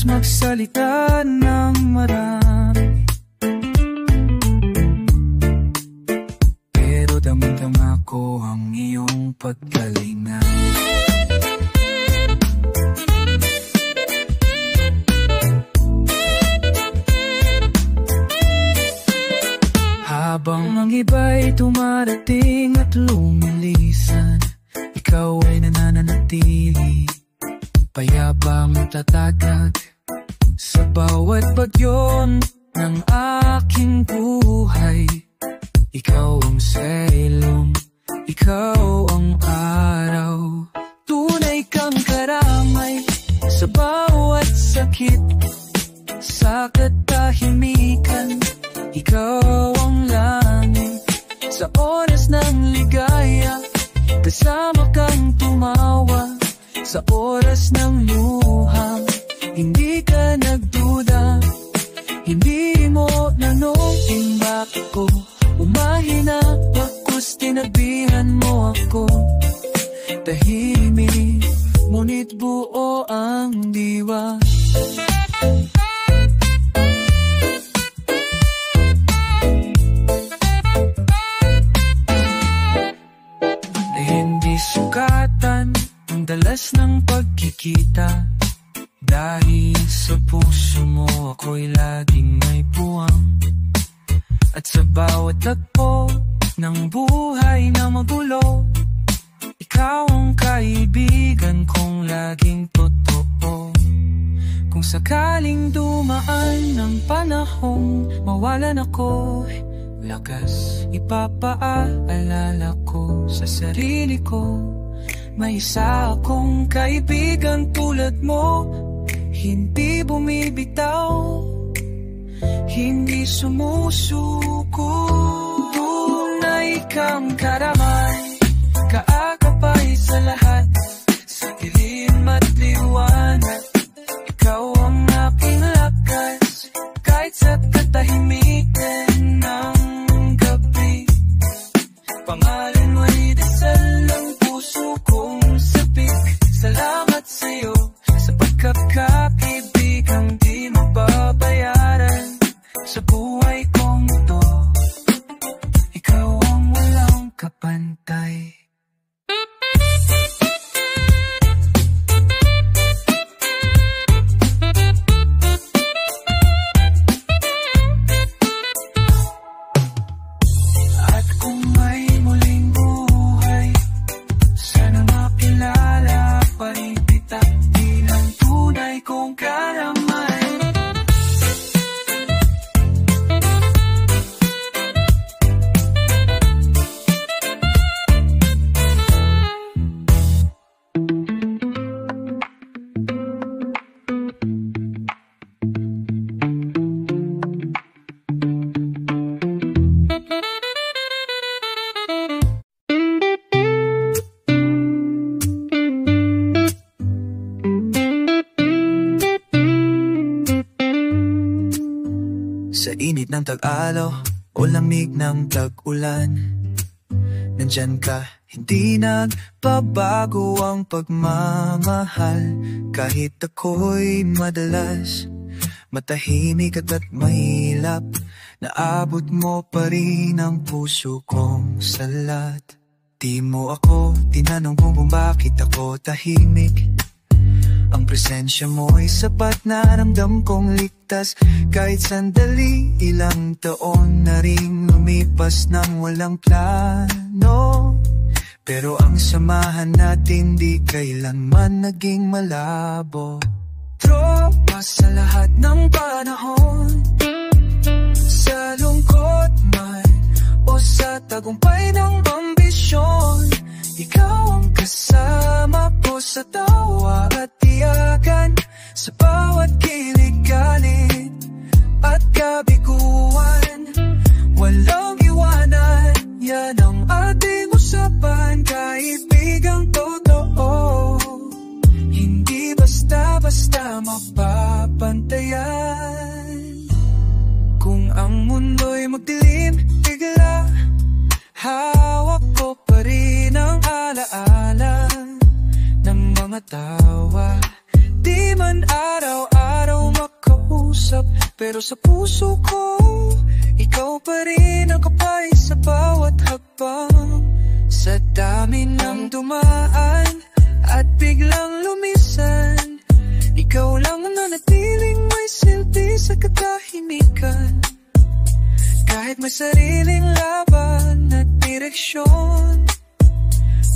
magsalita ng marami, pero damang-dama ko ang iyong pagkalinga. Habang ang iba'y tumarating at lumilisan, ikaw ay nananatili, payapa matatagag sa bawat bagyo ng aking buhay. Ikaw ang seilong, ikaw ang araw, tunay kang karamay sa bawat sakit, sa katahimikan. Ikaw ang langit sa oras ng ligaya, kasama kang tumawa sa oras ng luha. Hindi ka nagduda, hindi mo nanong bakit ko umahina, bakos tinabihan mo ako. Tahimik, ngunit buo ang diwa. Sukatan ang dalas ng pagkikita, dahil sa puso mo ako'y laging may puwang. At sa bawat tagpo ng buhay na magulo, ikaw ang kaibigan kong laging totoo. Kung sakaling dumaan ng panahong mawalan ako lakas, ipapaalala ko sa sarili ko, may isa akong kaibigan tulad mo, hindi bumibitaw, hindi sumusuko. Tunay kang karamay, kaagapay sa lahat, sa dilim at liwanag. Ikaw ang aking lakas, kahit sa katahimikan ng pangalan mo'y dasal ang puso kong sabik. Salamat sa'yo sa pagkakaibigang di mababayaran sa buhay kong ito. Ikaw ang walang kapantay. Sa init ng tag-araw o lamig ng tag-ulan, nandyan ka, hindi nagbabago ang pagmamahal. Kahit ako'y madalas matahimik at mahilap, naabot mo pa rin ang puso kong salat. Di mo ako tinanong kung bakit ako tahimik, ang presensya mo'y sapat na ramdam kong ligtas. Kahit sandali, ilang taon na ring lumipas nang walang plano, pero ang samahan natin di kailanman naging malabo. Tropa sa lahat ng panahon, sa lungkot man o sa tagumpay ng ambisyon, ikaw ang kasama ko sa tawa at tiyagan, sa bawat kilig-galit at kabiguan. Walang iwanan, yan ang ating usapan, kaibigang totoo. Hindi basta-basta mapapantayan. Kung ang mundo'y magdilim, bigla, hawak ko pa rin ang alaala ng mga tawa. Di man araw-araw Pero sa puso ko, ikaw pa rin ang kapay sa bawat hakbang. Sa dami ng dumaan at biglang lumisan, ikaw lang ang nanatiling may silbi sa katahimikan. Kahit may sariling laban at direksyon,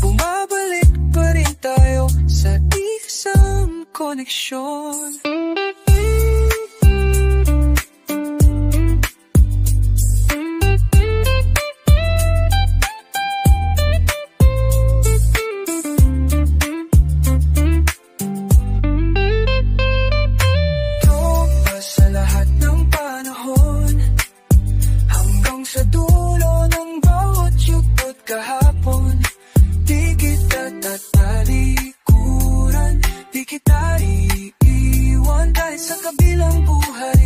bumabalik pa rin tayo sa isang koneksyon. Sa dulo ng bawat yugtot kahapon, di kita tatalikuran, di kita iiwan. Kahit sa kabilang buhay,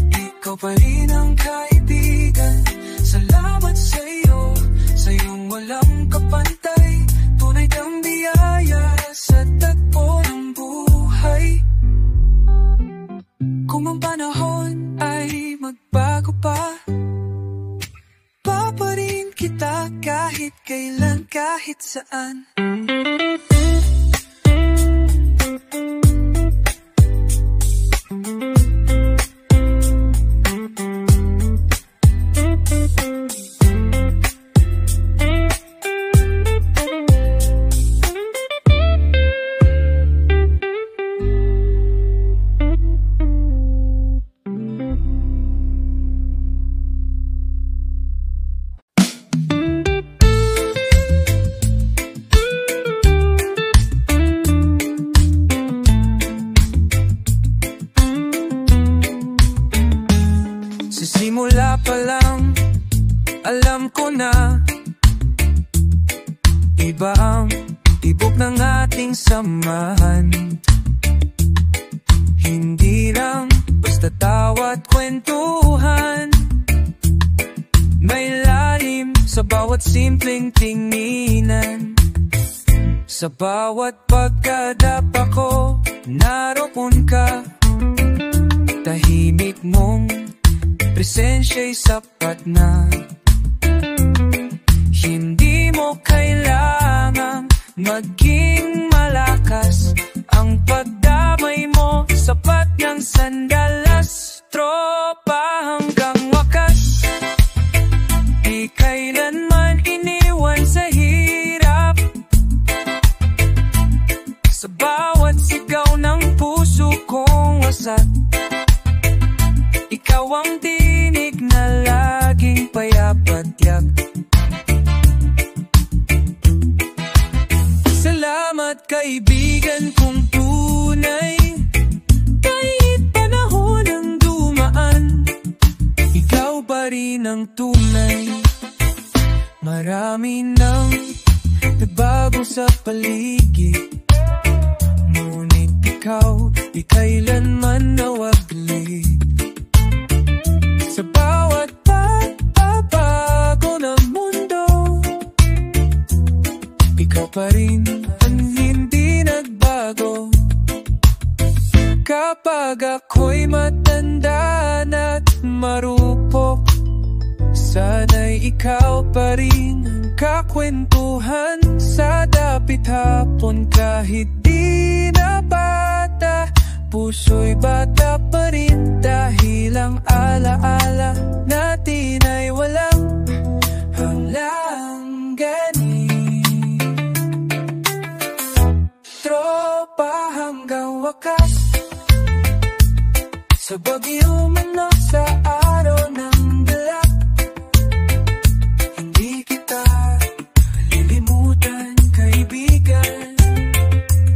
ikaw pa rin ang kaibigan. Salamat sa iyong walang kapantay. Tunay kang biyaya sa tagpo ng buhay. Kung ang panahon ay magbago pa, pa rin kita kahit kailan, kahit saan. Simula pa lang, alam ko na iba ang tibok ng ating samahan. Hindi lang basta tawa't kwentuhan, may lalim sa bawat simpleng tinginan. Sa bawat pagkadapa ko, naroon ka. Tahimik mong presensya'y sapat na. Hindi mo kailangang maging malakas. Ang pagdamay mo sapat ng sandalas. Tropa hanggang wakas, di kailanman iniwan sa hirap. Sa bawat sigaw ng puso kong wasat, ikaw ang tinig na laging payapat-yak. Salamat kaibigan kong tunay, kahit panahon ang dumaan, ikaw pa rin ang tunay. Marami nang nagbago sa paligid, ngunit ikaw di kailanman nawaglit. Sa bawat pagbabago ng mundo, ikaw pa rin ang hindi nagbago. Kapag ako'y matanda na't marupok, sana'y ikaw pa rin ang kakwentuhan sa dapit hapon. Kahit di na bata, puso'y bata pa rin, dahil ang alaala natin ay walang hangganin. Tropa hanggang wakas, sa bagyo man o sa araw ng galak, hindi kita malilimutan kaibigan.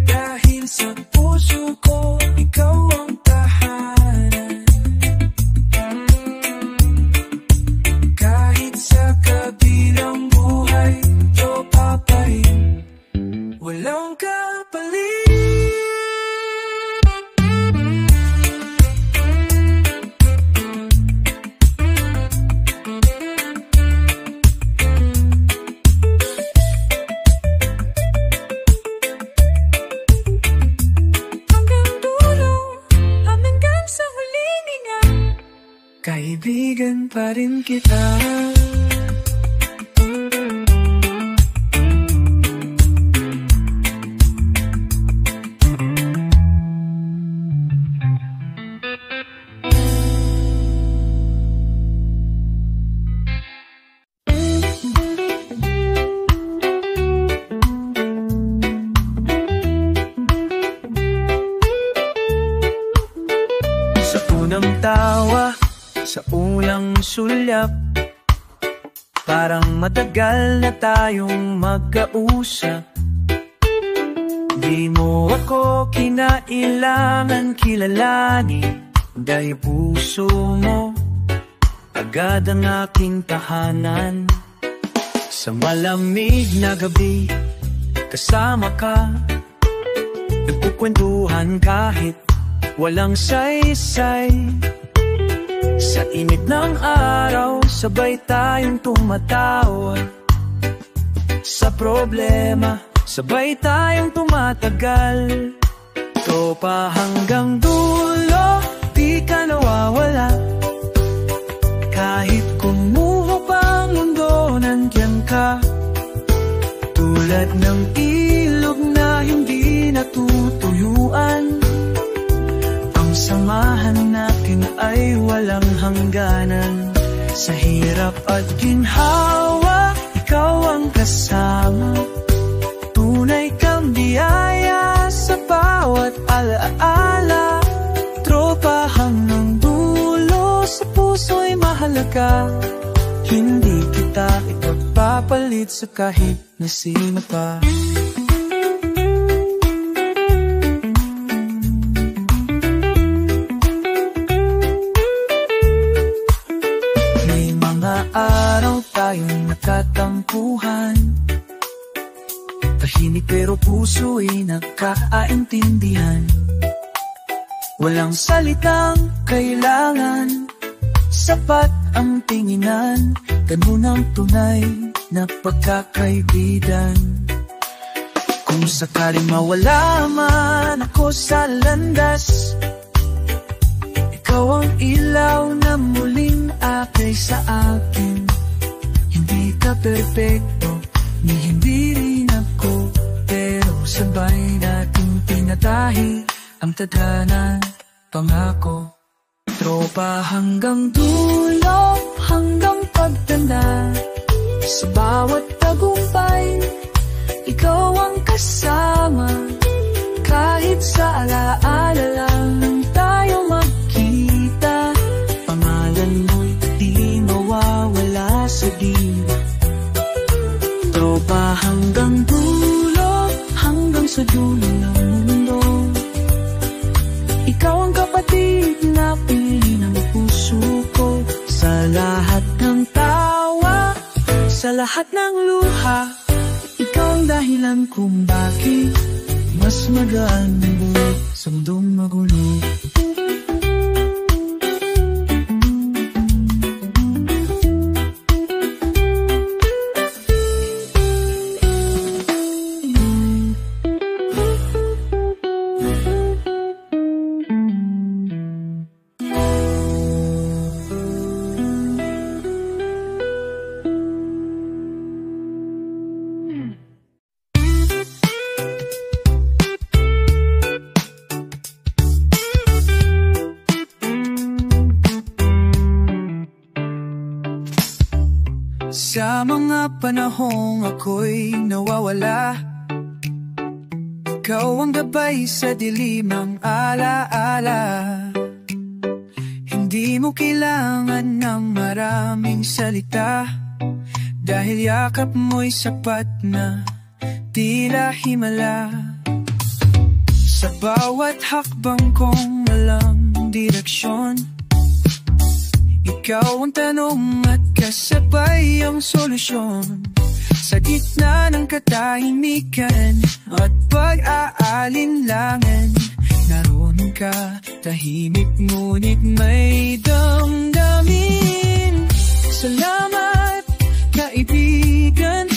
Dahil sa puso ko, ikaw ang tahanan. Kahit sa kabila pa rin kita. Tawa sa unang sulyap, parang matagal na tayong magkausap. Di mo ako kinailangan kilalanin, dahil puso mo agad ang aking tahanan. Sa malamig na gabi, kasama ka, nagkukwentuhan kahit walang saysay. Sa init ng araw, sabay tayong tumatawa. Sa problema, sabay tayong tumatagal. Tropa hanggang dulo, di ka nawawala. Kahit kumuha pang mundo, nandiyan ka. Tulad ng ilog na hindi natutuyuan, ang samahan natin ay walang hangganan. Sa hirap at ginhawa, ikaw ang kasama. Tunay kang biyaya sa bawat alaala. Tropa hanggang dulo, sa puso'y mahalaga. Hindi kita ipagpapalit sa kahit na sino pa. Araw tayong nakatampuhan, tahimik pero puso'y nagkakaintindihan. Walang salitang kailangan, sapat ang tinginan. Ganun ang tunay na pagkakaibigan. Kung sakaling mawala man ako sa landas, ikaw ang ilaw na muling akay sa akin. Hindi ka perpekto, ni hindi rin ako, pero sabay nating tinatahi ang tadhana, pangako. Tropa hanggang dulo, hanggang pagtanda. Sa bawat tagumpay, ikaw ang kasama. Kahit sa alaala lang tayo magkita, pangalan mo'y di mawawala sa diwa. Tropa hanggang dulo, hanggang sa dulo ng mundo. Ikaw ang kapatid na pili ng puso ko. Sa lahat ng tawa, sa lahat ng luha, ikaw ang dahilan kung bakit mas magaan ang buhay sa mundong magulo. Sa mga panahong ako'y nawawala, ikaw ang gabay sa dilim ng alaala. Hindi mo kailangan ng maraming salita, dahil yakap mo'y sapat na tila himala. Sa bawat hakbang kong walang direksyon, ikaw ang tanong at kasabay ang solusyon. Sa gitna ng katahimikan at pag-aalinlangan, naroon ka, tahimik ngunit may damdamin. Salamat, kaibigan,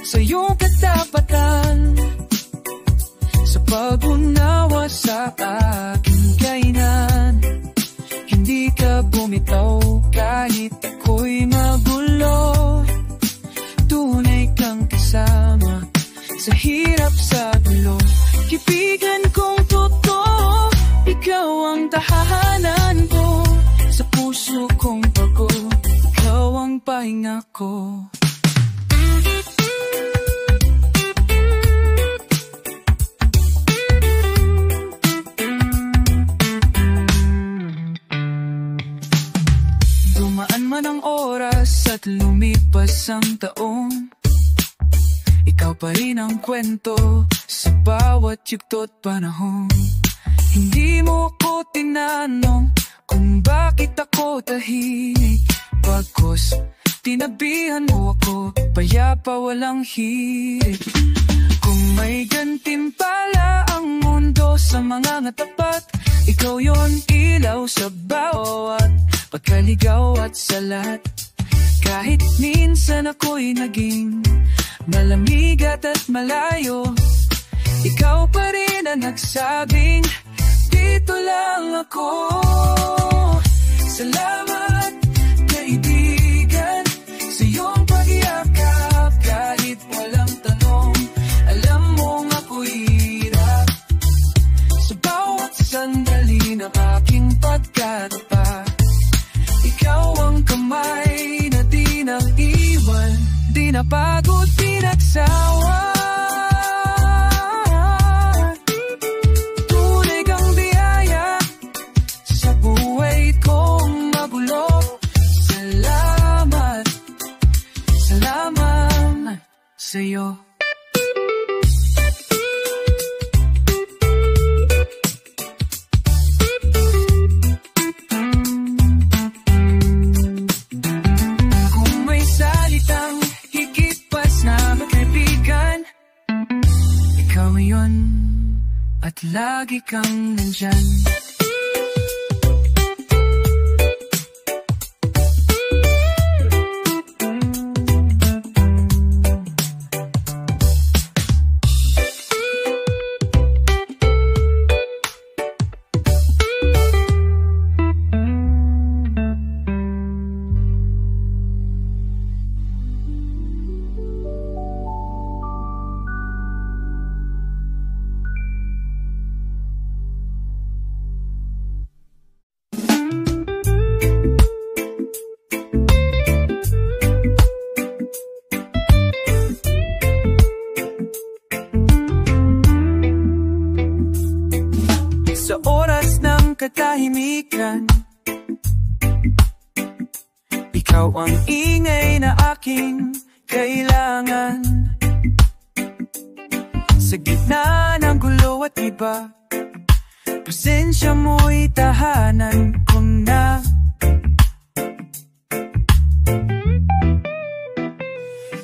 sa iyong katapatan, sa pag-unawa sa aking kainan. Hindi ka bumitaw kahit ako'y tunay kang kasama sa hirap, sa gulo. Kaibigan kong totoo, ikaw ang tahanan ko. Sa puso kong pagod, ikaw ang pahinga ko. Dumaan man ang oras at lumipas ang taon, ikaw pa rin ang kwento sa bawat yugto't panahon. Hindi mo ko tinanong kung bakit ako tahimik, bagkus tinabihan mo ako, payapa walang hirit. Kung may gantimpala ang mundo sa mga ngatapat, ikaw yon ilaw sa bawat pagkaligaw at salat. Kahit minsan ako'y naging malamigat at malayo, ikaw pa rin ang nagsabing, dito lang ako. Salamat, kaibigan, sa iyong pag-iakap. Kahit walang tanong, alam mong ako'y hirap. Sa bawat sandali ng aking pagkatapat, ikaw ang kamay na di nag-iwan, di napagod, di nagsawa. Tunay kang biyaya sa buhay kong magulo. Salamat, salamat sa'yo. At lagi kang nandyan. Sa oras ng katahimikan, ikaw ang ingay na aking kailangan. Sa gitna ng gulo at iba, presensya mo'y tahanan ko na.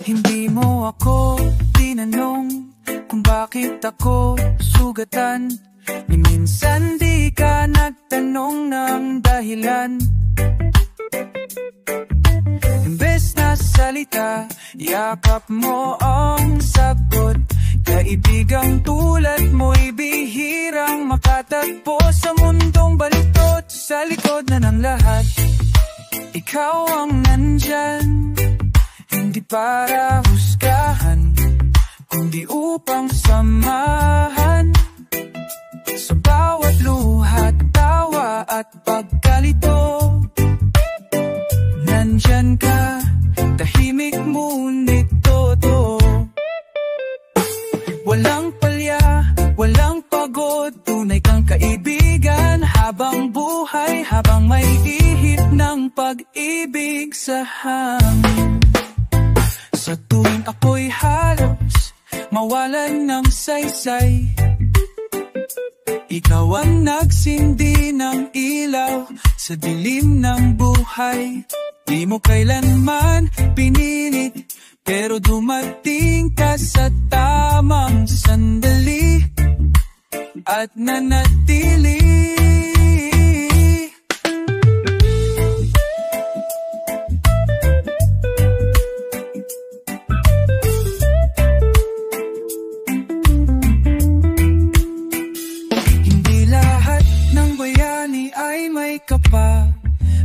Hindi mo ako tinanong kung bakit ako sugatan, ni minsan di ka nagtanong ng dahilan. Imbes na salita, yakap mo ang sagot. Kaibigang tulad mo'y bihirang makatagpo sa mundong balitot. Sa likod na ng lahat, ikaw ang nandyan, hindi para husgahan, kundi upang samahan. Sa bawat luha, tawa at pagkalito, nandyan ka, tahimik ngunit totoo. Walang palya, walang pagod, tunay kang kaibigan. Habang buhay, habang may ihip ng pag-ibig sa hangin. Sa tuwing ako'y halos mawalan ng saysay, ikaw ang nagsindi ng ilaw sa dilim ng buhay. Di mo kailanman pinilit, pero dumating ka sa tamang sandali at nanatili. Kapa,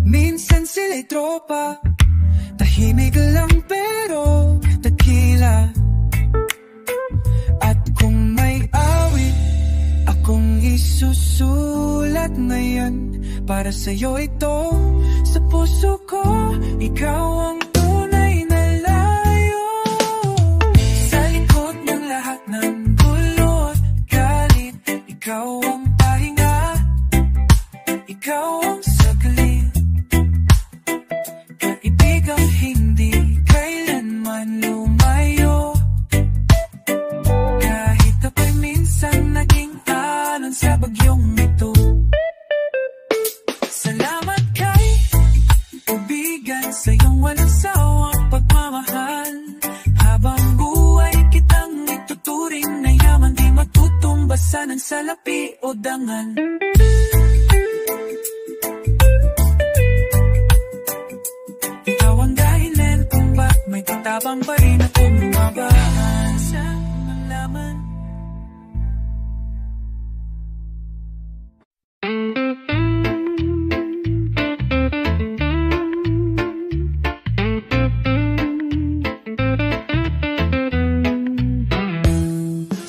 minsan sila'y tropa, tahimik lang pero nagsusulat ngayon. Para sa'yo ito, sa puso ko, ikaw ang tunay na layo. Sa likod ng lahat ng gulo at galit, ikaw ang pahinga, ikaw ang saglit. Kaibigang hindi kailanman lumayo, kahit ako'y minsan naging alon sa bagyong ito. Salamat kay kaibigan sa iyong walang sawang pagmamahal. Habang buhay kitang ituturing na yaman, di matutumbasan ng salapi o dangal. Ikaw ang dahilan kung bakit may tatabang pa rin ako bumabahan sa malaman.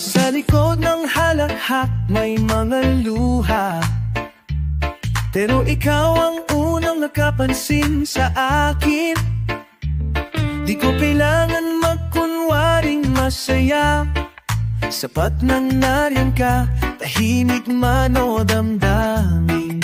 Sa likod ng halakhak may mga luha, pero ikaw ang unang nakapansin sa akin. Di ko kailangan magkunwaring masaya, sapat nang nariyan ka, tahimik man o damdamin.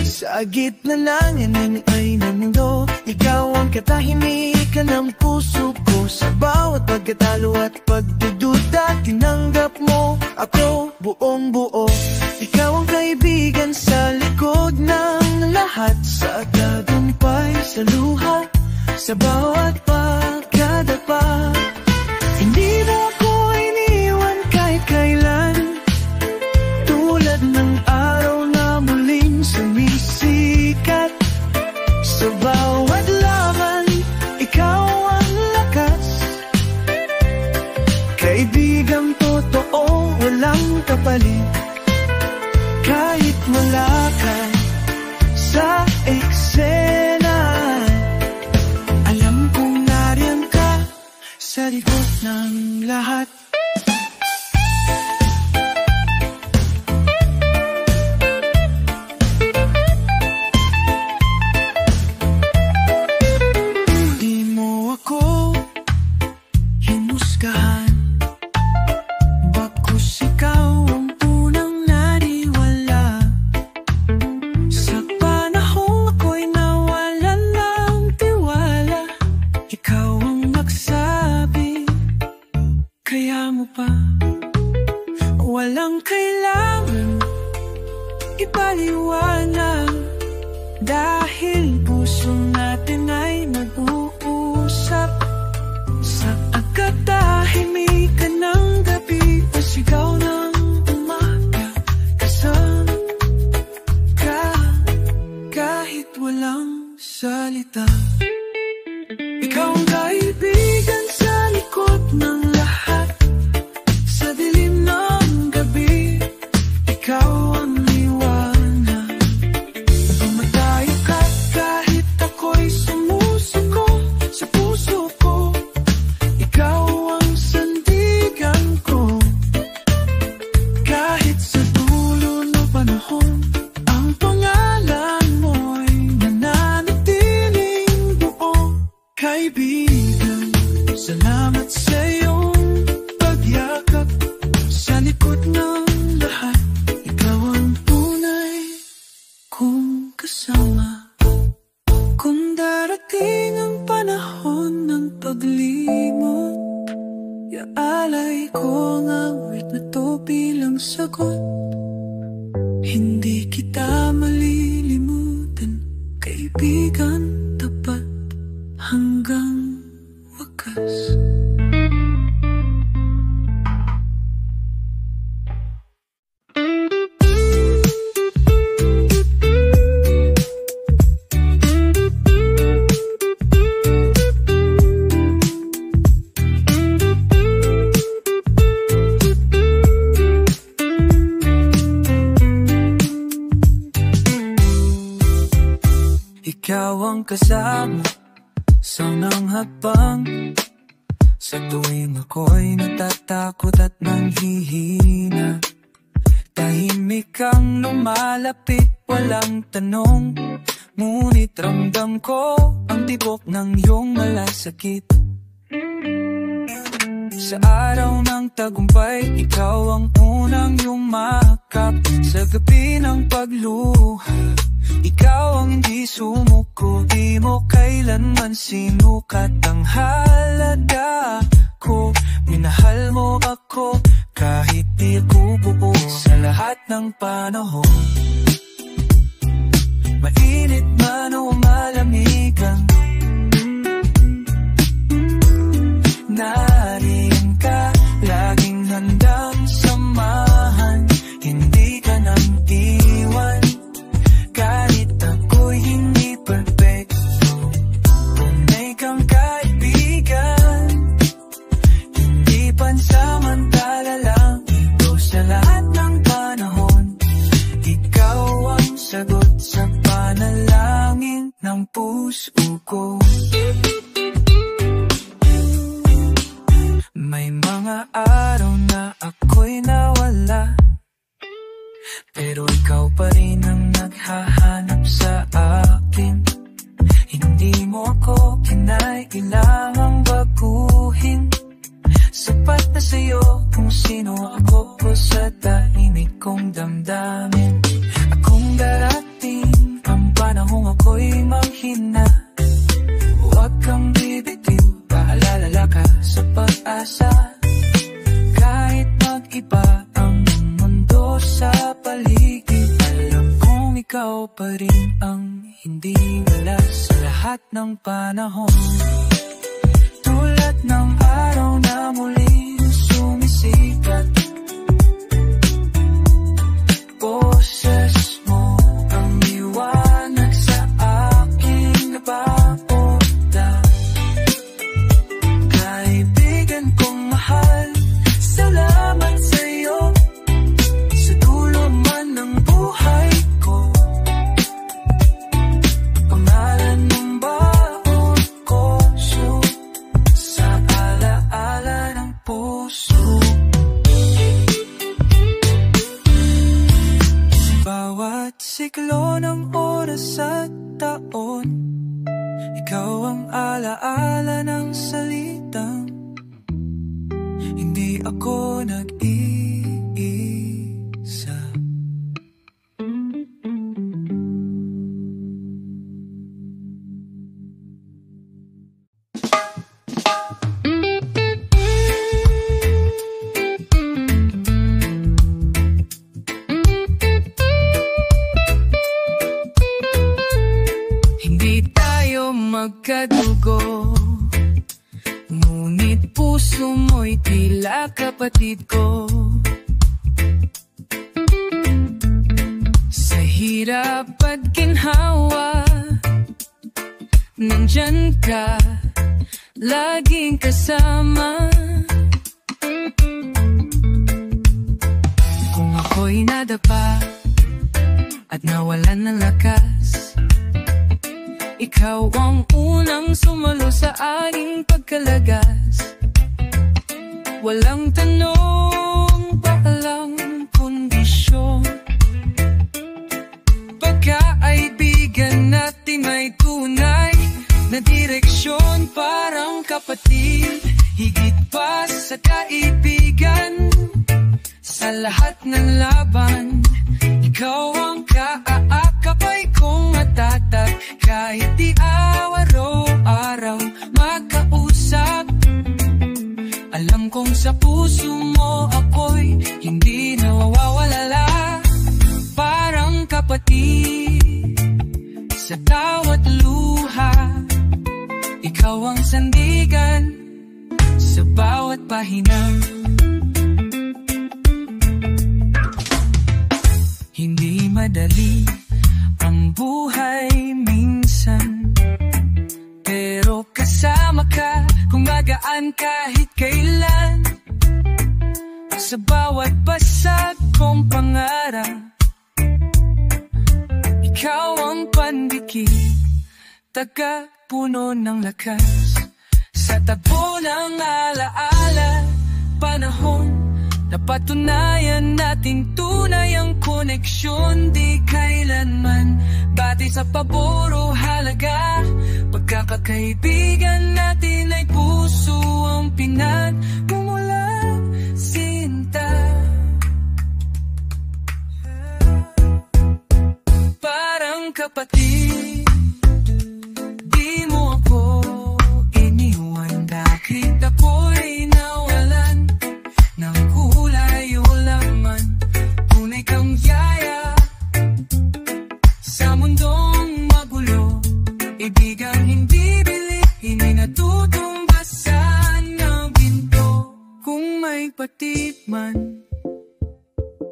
Sa gitna ng langit ay nando, ikaw ang katahimikan ng puso ko. Sa bawat pagkatalo at pagdududa, tinanggap mo ako buong buo. Ikaw ang kaibigan sa likod ng lahat, sa tagumpay, sa luha, sa bawat pagkadapa. Hindi mo ako iniwan kahit kailan, tulad ng araw na muling sumisikat. Sa bawat laban, ikaw ang lakas, kaibigang totoo, walang kapalit. Kahit wala ka sa eksena, alam kong nariyan ka sa likod ng lahat. Di mo ako hinusgahan, bagkus ikaw ang unang naniwala. Sa panahong ako'y nawalan ng tiwala, ikaw ang nagsabi, kaya mo pa walang kailangan ipaliwanag, dahil puso natin ay mag-uusap. Sa agad-tahimikan ng gabi o sigaw ng umaga, kasama ka kahit walang salita. Ikaw ang kaibigan sa likod ng lahat, sa dilim ng gabi, ikaw ang liwanag. Pumatayo ka kahit ako'y sumusuko, sa puso ko, ikaw ang sandigan ko. Kahit sa dulo ng panahon, ang pangalan mo'y nananatiling buo. Kaibigan, salamat sa iyong pagyakap, sa likod ng lahat, ikaw ang tunay kong kasama. Kung darating ang panahon ng paglimot, iaalay ko ang awit na to bilang sagot. Hindi kita malilimutan, kaibigan tapat hanggang wakas. Ikaw ang kasama sa unang hakbang, sa tuwing ako'y natatakot at nanghihina. Tahimik Tahimik kang lumalapit, walang tanong, ngunit ramdam ko ang tibok ng iyong malasakit. Sa araw ng tagumpay, ikaw ang unang yumakap. Sa gabi ng pagluha, ikaw ang hindi sumuko. Di mo kailanman sinukat ang halaga ko. Minahal mo ako kahit di ko buo. Sa lahat ng panahon, mainit man o malamigan, nariyan ka, laging handang samahan. Hindi ka nang iwan, kahit ako'y hindi perfecto. Tunay kang kaibigan, hindi pansamantala lang. Ito sa lahat ng panahon, ikaw ang sagot sa panalangin ng puso ko. May mga araw na ako'y nawala, pero ikaw pa rin ang naghahanap sa akin. Hindi mo ako kinailangang baguhin. Sapat na sa'yo kung sino ako ko sa tahimik kong damdamin. Akong darating ang panahong ako'y manghina. Huwag kang bibitiw, paalala ka sa pag-asa. Kahit mag-iba ang mundo sa paligid, alam kong ikaw pa rin ang hindi wala sa lahat ng panahon. Tulad ng araw na muling sumisikat, boses mo ang liwanag sa aking napapunta. Kaibigan kong mahal, salamat sa'yo. Sa dulo man ng buhay ko, pangalan mong baon ko sa alaala ng puso. Bawat siklo ng oras at taon, ikaw ang alaala ng salitang hindi ako nag-iisa. Hindi tayo magkadugo, ngunit puso mo'y tila kapatid ko. Sa hirap at ginhawa, nandyan ka, laging kasama. Kung ako'y nadapa at nawalan ng lakas, ikaw ang unang sumalo sa aking pagkalagas. Walang tanong, walang kondisyon, pagkaibigan natin may tunay na direksyon. Parang kapatid, higit pa sa kaibigan. Sa lahat ng laban, ikaw ang kaakapay kong matatak. Kahit di araw-araw magkausap, alam kong sa puso mo ako'y hindi nawawalala. Parang kapatid, sa bawat luha, ikaw ang sandigan sa bawat pahinang. Hindi madali ang buhay minsan, pero kasama ka, gumagaan kahit kailan. Sa bawat basag kong pangarap, ikaw ang pandikit, tagapuno ng lakas. Sa tagpo ng alaala, panahon na Mapatunayan natin tunay ang koneksyon, di kailanman batay sa pabor o halaga. Pagkakaibigan natin ay puso ang pinagmumulan sinta. Parang kapatid, di mo ako iniwan kahit ako'y nawalan ng kulay o laman. Tunay kang yaya sa mundong magulo, ibigang hindi bili, hindi natutumbasan ng ginto. Kung may patid man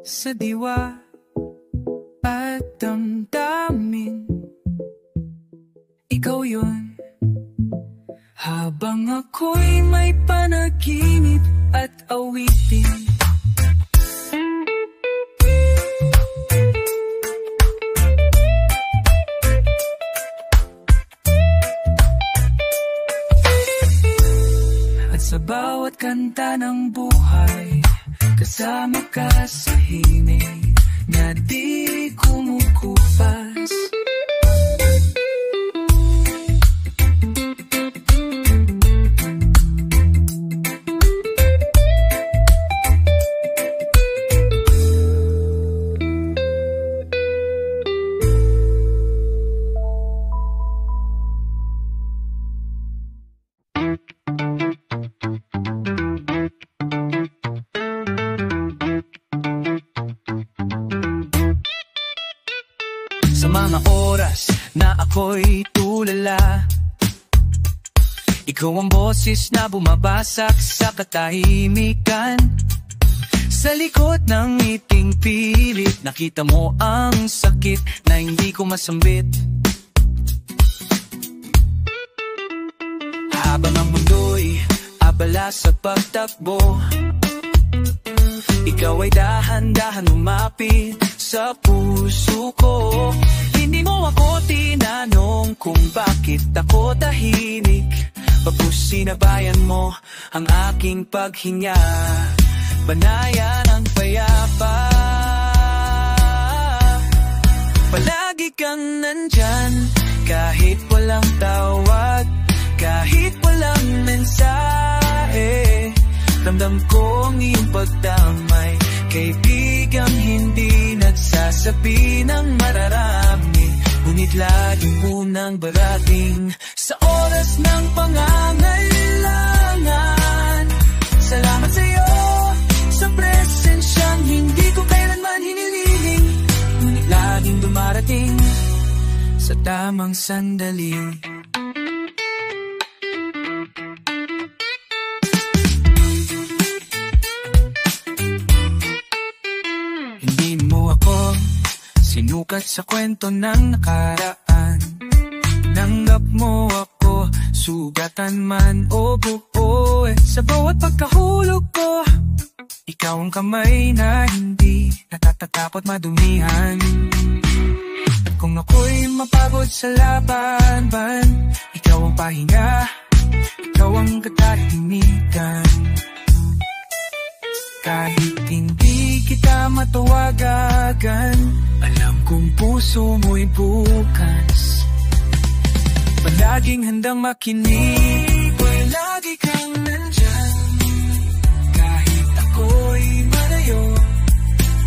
sa diwa at damdamin, ikaw yun. Habang ako'y may panaginip at awitin, at sa bawat kanta ng buhay, kasama ka sa himig na di kumukupas. Sa mga oras na ako'y tulala, ikaw ang boses na bumabasak sa katahimikan. Sa likod ng ngiting pilit, nakita mo ang sakit na hindi ko masambit. Habang ang mundo'y abala sa pagtakbo, ikaw ay dahan-dahan lumapit sa puso ko. Hindi mo ako tinanong kung bakit ako tahimik, pagkus sinabayan mo ang aking paghinga. Banayan ang payapa, palagi kang nandyan, kahit walang tawag, kahit walang mensahe. Ramdam ko ang iyong pagdamay, kaibigang hindi nagsasabi ng mararami, ngunit laging unang barating sa oras ng pangangailangan. Salamat sa'yo sa presensyang hindi ko kailanman hiniling, ngunit laging dumarating sa tamang sandali. Sinukat sa kwento ng nakaraan, nanggap mo ako, sugatan man o buo. Sa bawat pagkahulog ko, ikaw ang kamay na hindi natatakot madumihan. At kung ako'y mapagod sa laban, ikaw ang pahinga, ikaw ang katahimikan. Kahit hindi kita matawagan, alam kong puso mo'y bukas, palaging handang makinig. Lagi kang nandyan, kahit ako'y malayo,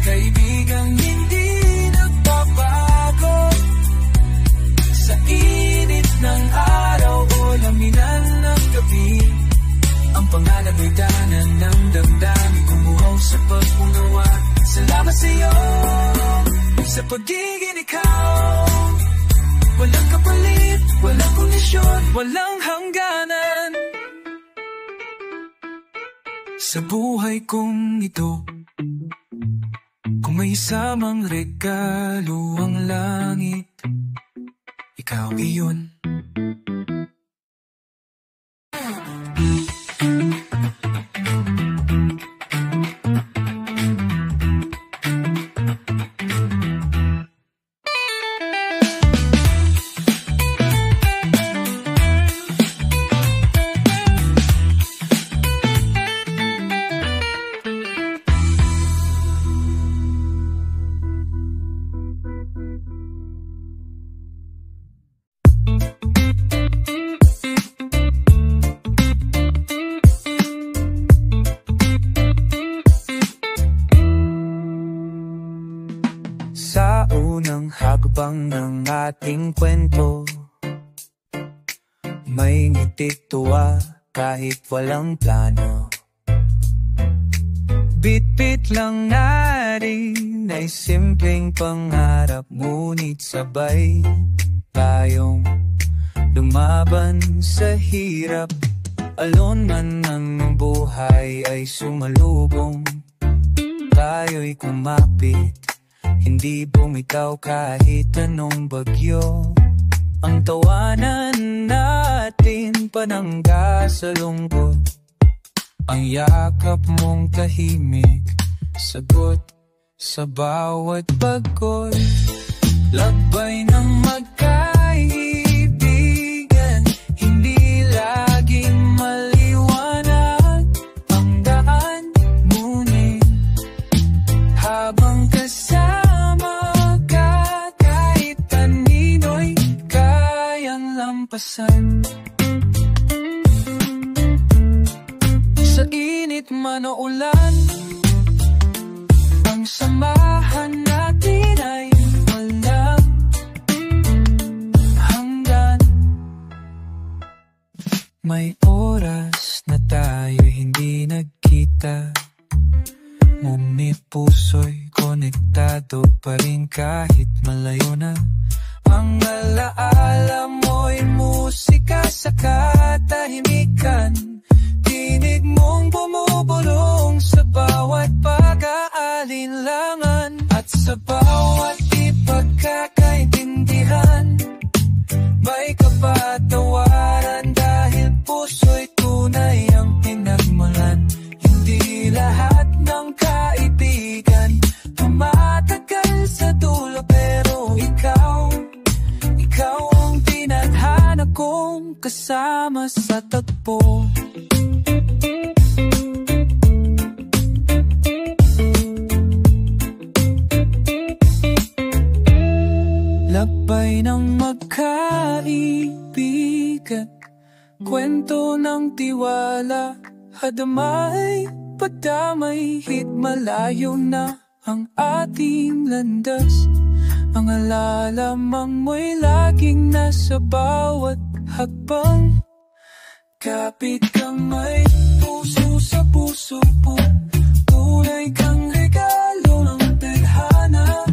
kaibigang hindi nagbabago. Sa init ng araw o laminan ng gabi, ang pangalan mo'y danan ng damdamin, kumuhaw sa pag-unawa. Salamat sa'yo sa pagiging ikaw, walang kapalit, walang kondisyon, walang hangganan. Sa buhay kong ito, kung may isamang regalo ang langit, ikaw iyon. ating kwento. May ngiti tuwa kahit walang plano. Bit-bit lang natin ay simpleng pangarap, ngunit sabay tayong lumaban sa hirap. Alon man ang buhay ay sumalubong, tayo'y kumapit, hindi bumitaw kahit anong bagyo. Ang tawanan natin panangga sa lungkot, ang yakap mong tahimik, sagot sa bawat pagod. Labay ng magkaibigan, hindi laging maliwanag ang daan, ngunit habang kasama ka, kahit kanino'y kayang lampasan. Sa init man o ulan, ang samahan natin ay walang hanggan. May oras na tayo hindi nagkita, ngunit puso'y konektado pa rin kahit malayo na. Ang alaala mo'y musika sa katahimikan, tinig mong bumubulong sa bawat pag-aalinlangan, at sa bawat ipagkakaintindihan may kapatawaran, dahil puso'y tunay ang pinagmulan. Hindi lahat ng kaibigan tumatagal sa dulo, pero ikaw ang tinadhana kong kasama sa tagpo. Labay ng magkaibigan, kwento ng tiwala, hadamay, padamay, hit malayo na ang ating landas. Ang alalamang mo'y laging nasa bawat hakbang, kapit kamay, puso sa puso mo, tunay kang regalo ng tadhana.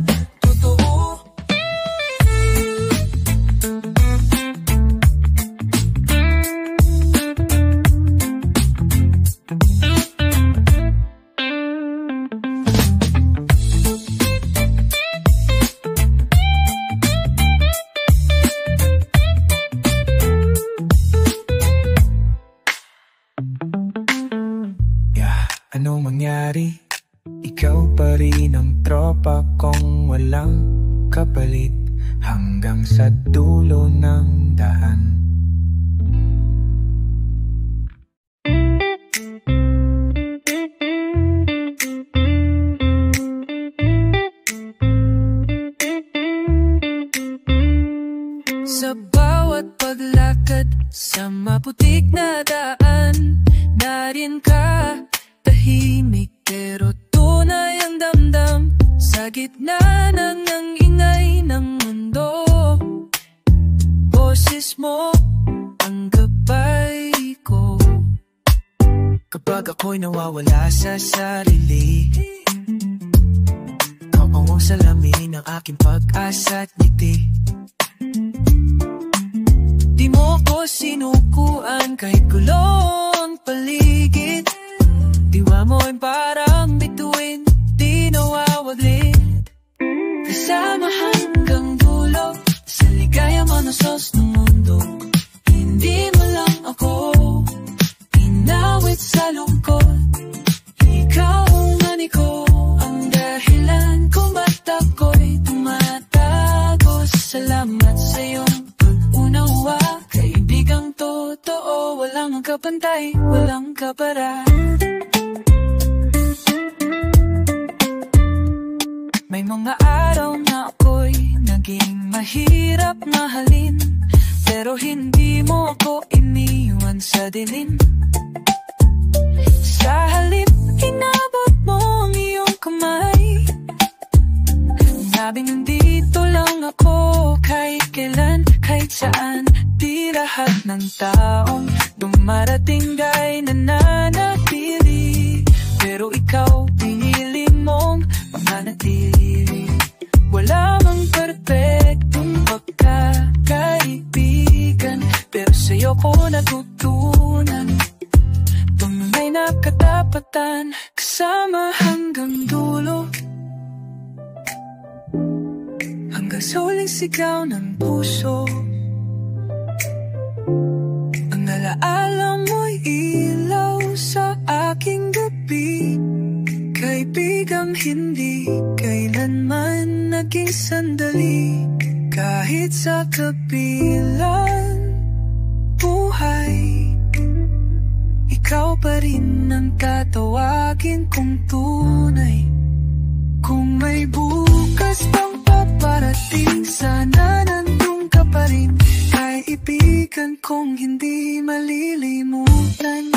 Ano mangyari, ikaw pa rin ang tropa kong walang kapalit, hanggang sa dulo ng daan. Sa bawat paglakad sa maputik na daan, narin ka, tahimik pero tunay ang damdam, sa gitna ng ingay ng mundo. Boses mo ang gabay ko kapag ako'y nawawala sa sarili. Ikaw ang salamin ng aking pag-asa at ngiti. Di mo ko sinukuan kahit gulong paligid. Diwa mo'y parang bituin, di nawawaglit. Kasama hanggang dulo, sa ligaya manusos ng mundo. Hindi mo lang ako inawit sa lungkot. Ikaw ang aniko, ang dahilan kung ba't ako'y tumatago. Salamat sa iyong pag-unawa, kaibigang totoo. Walang kapantay, walang kapara. May mga araw na ako'y naging mahirap mahalin, pero hindi mo ako iniwan sa dilim. Sa halip, inabot mo ang iyong kamay. Sabing nandito lang ako kahit taong dumarating ay nananatili, pero ikaw pinili mong mananatili. Wala mang perpektong pagkakaibigan, pero sa'yo ko natutunan tunay na katapatan, kasama hanggang dulo, hanggang sa huling sigaw ng puso. Ang alaala mo'y ilaw sa aking gabi, kaibigang hindi kailanman naging sandali. Kahit sa kabilang buhay, ikaw pa rin ang tatawagin kong tunay. Kung may bukas pang paparating, sana nandun ka pa rin, kaibigan kong hindi malilimutan.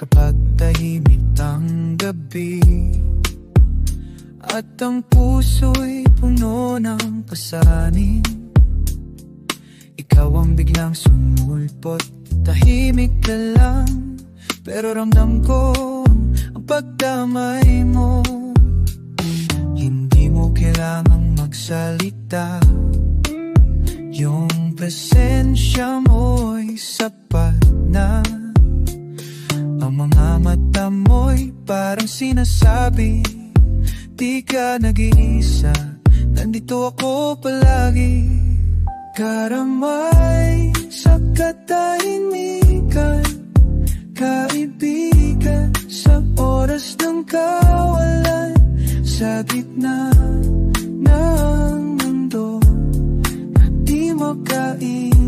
Kapag tahimik ang gabi at ang puso'y puno ng pasanin, ikaw ang biglang sumulpot. Tahimik ka lang, pero ramdam ko ang pagdamay mo. Hindi mo kailangang magsalita, yung presensya mo'y sapat na. Ang mga mata mo'y parang sinasabi, di ka nag-iisa, nandito ako palagi. Karamay sa katahimikan, kaibigan sa oras ng kawalan, sa gitna ng mundo na di makaintindi.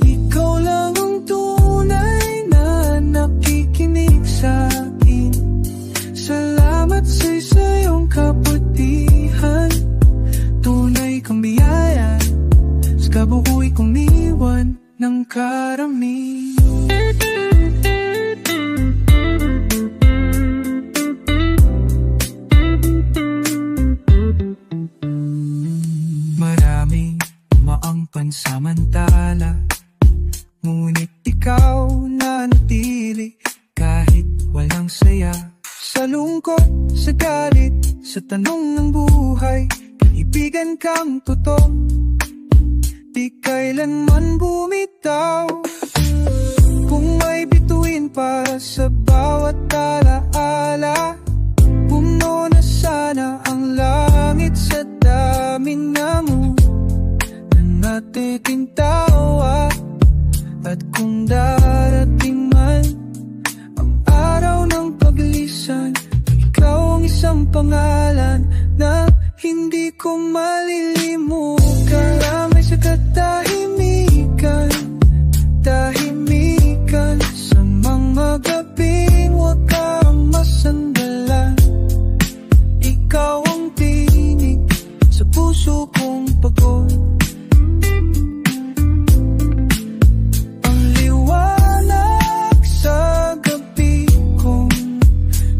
Ikaw lang ang tunay na nakikinig sa'kin. Salamat sa iyong kabutihan, tunay kang biyaya sa kabuuy kong iwan ng karami. Maraming umaang pansamantala, ngunit ikaw nanatili kahit walang saya. Sa lungkot, sa galit, sa tanong ng buhay, kaibigan kang totoo, di kailanman bumitaw. Kung may bituin pa sa bawat alaala, puno na sana ang langit sa dami na mo na natiting tawa. At kung darating man ang araw ng paglisan, ikaw ang isang pangalan na hindi ko malilimutan. Karamay sa katahimikan, tahimikan sa mga gabing huwag kang masandalan. Ikaw ang tinig sa puso kong pagod. Ang liwanag sa gabi kong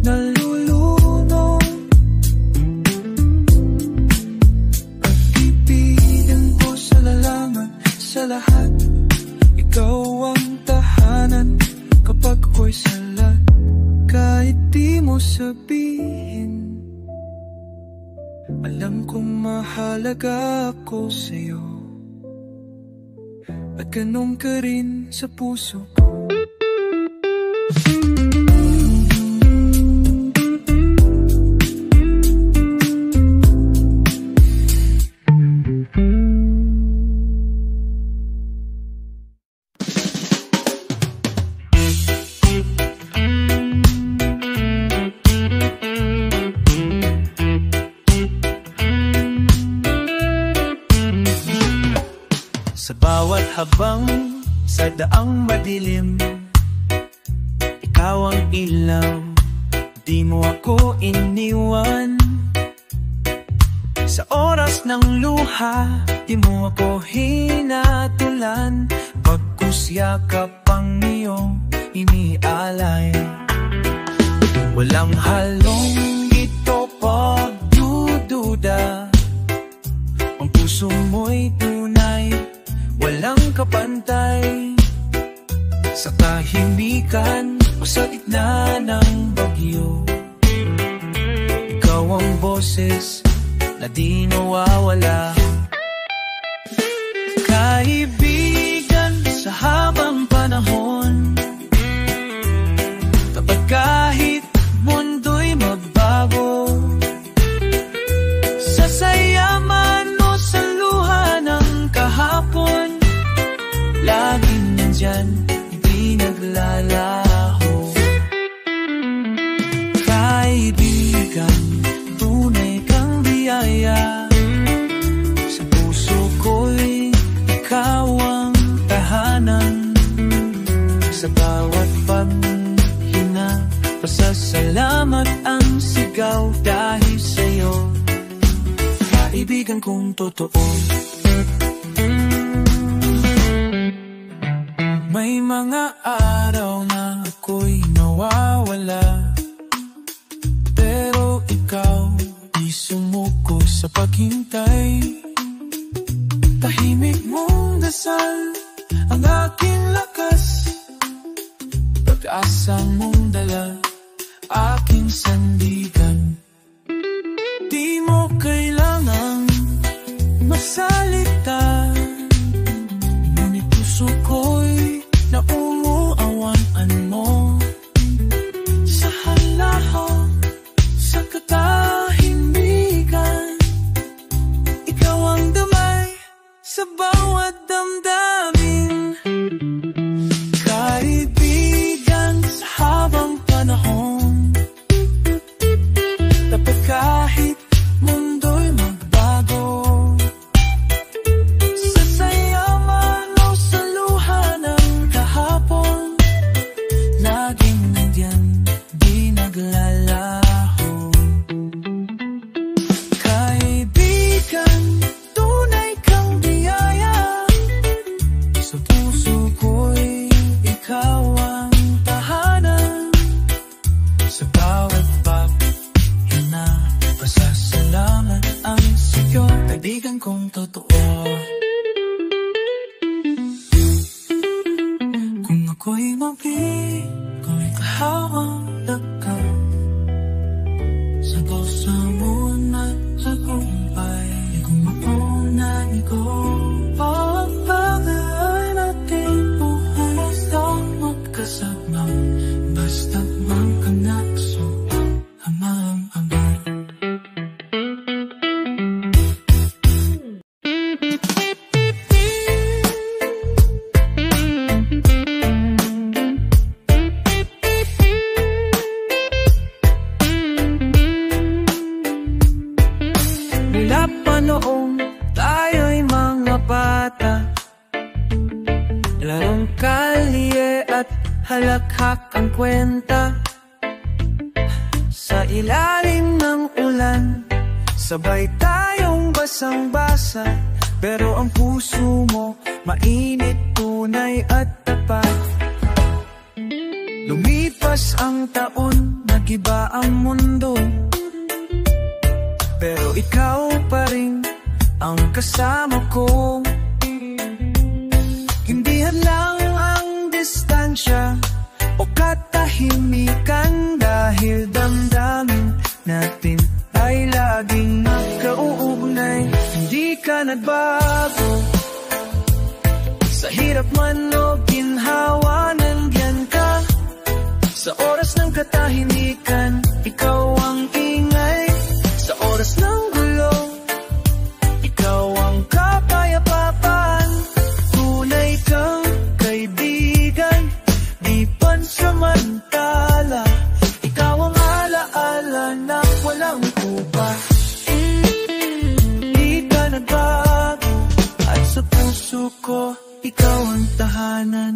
nalulunod. Pag-ibigan ko sa lalaman, sa lahat, ikaw ang tahanan kapag ako'y salat. Kahit di mo sabihin, alam kong mahalaga ako sa'yo, at ganun ka rin sa puso ko. Sa bawat habang sa daang madilim, ikaw ang ilaw, di mo ako iniwan. Sa oras ng luha, di mo ako hinatulan. Pagkusyakap ang iyong inialay, walang halong ito pagdududa. Ang puso mo'y tunay, walang kapantay. Sa tahimikan o sa gitna ng bagyo, ikaw ang boses na di nawawala. Kaibigan sa habang panahon, kapag kahit mundo'y magbago, sa saya man o sa luha ng kahapon, laging nandyan, hindi naglalaho. Kaibigan, tunay kang biyaya, sa puso ko'y ikaw ang tahanan. Sa bawat paghina, pasasalamat ang sigaw dahil sa'yo, kaibigan kong totoo. May mga araw na ako'y nawawala, pero ikaw di sumuko sa paghintay. Tahimik mong dasal ang aking lakas, pag-asa mong dala aking sandigan. Di mo kailangang masalita, ngunit puso ko'y nauuawan mo. Sa halaho, sa katahimikan, ikaw ang damay sa bawat damdamin. Kaibigan sa habang panahon, dapat kahit mundo'y magbago, sa saya man o sa luha ng kahapon, laging nandyan, di naglalaho. Kaibigan, tunay kang biyaya, sa puso ko'y ikaw ang tahanan. Sa bawat paghina, pasasalamat ang sa'yo, kaibigan kong totoo. Kung ako'y mabi, kung ikahawang lakad, sa puso mo na tagumpay. Kung ako na ikaw, pagpagay natin buhay, basta magkasama, basta magkanakso, amang-ama. Mula pa noong tayo'y mga bata, larong kalye at halakhak ang kwenta. Sa ilalim ng ulan, sabay tayong basang-basa, pero ang puso mo mainit, tunay at tapat. Lumipas ang taon, nag-iba ang mundo, pero ikaw pa rin ang kasama ko. Hindi hadlang ang distansya o katahimikan, dahil damdamin natin ay laging magkauugnay. Hindi ka nagbago, sa hirap man o ginhawa, nandyan ka. Sa oras ng katahimikan, ikaw ang ingay. Sa oras ng gulo, ikaw ang kapayapaan. Tunay kang kaibigan, di pansamantala. Ikaw ang alaala na walang kupa. Di ka nagbago, at sa puso ko, ikaw ang tahanan.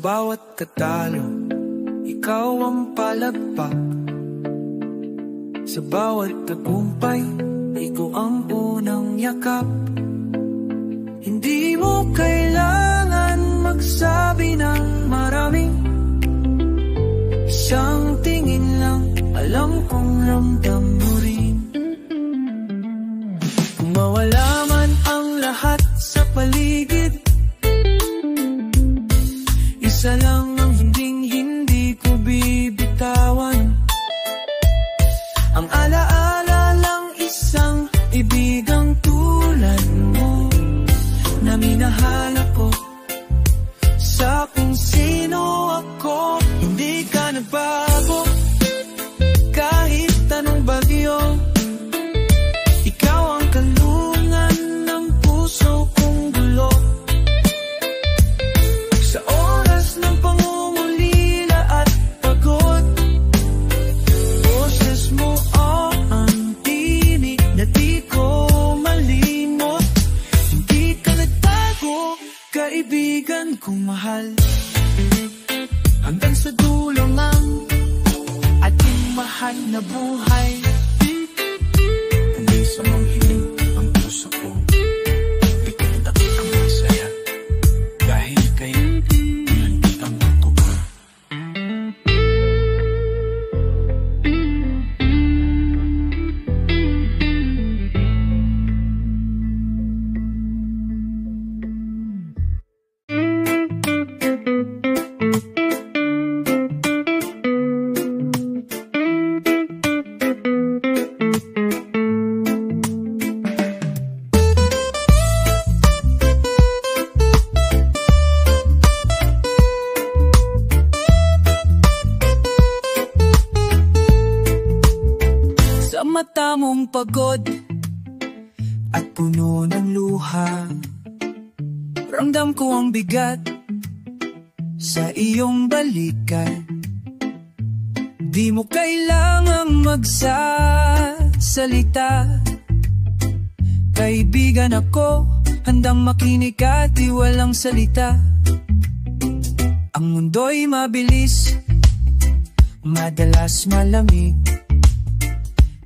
bawat katalo, ikaw ang palagpak. Sa bawat tagumpay, ikaw ang unang yakap. Hindi mo kailangan magsabi ng marami. Isang tingin lang, alam kong ramdam mo rin. Kung mawala man ang lahat sa paligid, isa lang ang hindi ko bibitawan. Ang alaala lang isang ibigang tulad mo, na minahal ako sa kung sino ako. Hindi ka nagbago kahit anong bagyo. Ikaw ang kalungan ng puso kong gulo. Sa oras ng pangungulila at pagod, boses mo ang tinig na di ko malimot. Hindi ka nagbago, kaibigan kong mahal. Hanggang sa dulo ng ating mahal na buhay. Hanggang sa manghiling ang puso ko, pilit at ang masaya. Dahil kayo, nandit ang magtuwa. Mata mong pagod at puno ng luha, ramdam ko ang bigat sa iyong balikan. Di mo kailangang magsasalita, kaibigan ako, handang makinig at di walang salita. Ang mundo'y mabilis, madalas malamig,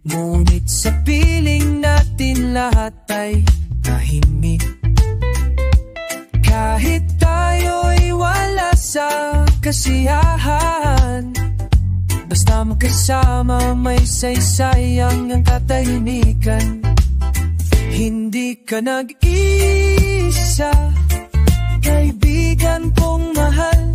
ngunit sa piling natin lahat ay tahimik. Kahit tayo'y wala sa kasiyahan, basta magkasama may saysayang ang katahimikan. Hindi ka nag-isa, kaibigan kong mahal.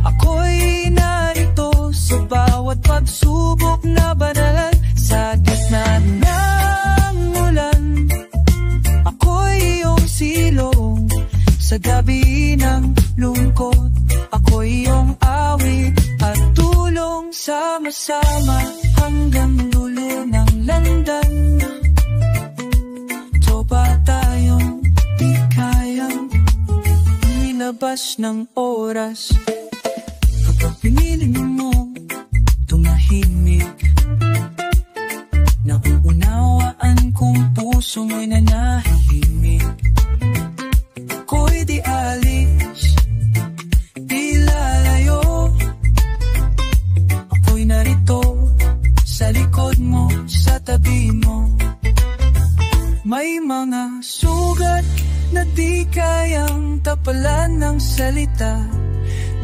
Ako'y narito sa bawat pagsubok na banalan. Sa gitna ng ulan, ako'y iyong silong. Sa gabi ng lungkot, ako'y iyong awit at tulong. Sama-sama hanggang dulo ng landan. Tropa tayong di kayang ilabas ng oras. Kapag pinili mo tumahimik, nauunawaan kong puso mo'y nanahimik. Ako'y di alis, di lalayo. Ako'y narito sa likod mo, sa tabi mo. May mga sugat na di kayang tapalan ng salita,